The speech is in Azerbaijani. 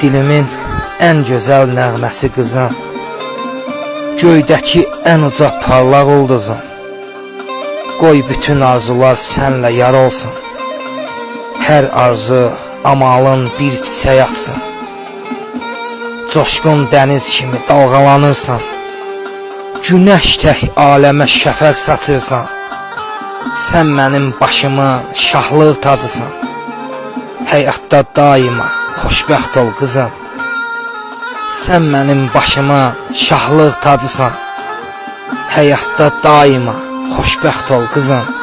Dilimin ən gözəl nəğməsi qızım, göydəki ən uca parlaq ulduzum. Qoy bütün arzular sənlə yar olsun, hər arzu amalın bir çiçək açsın. Coşqun dəniz kimi dalğalanırsan, günəş tək aləmə şəfəq saçırsan. Sən mənim başımın şahlıq tacısan, həyatda daima xoşbəxt ol qızım. Sən mənim başımın şahlıq tacısan, həyatda daima xoşbəxt ol qızım.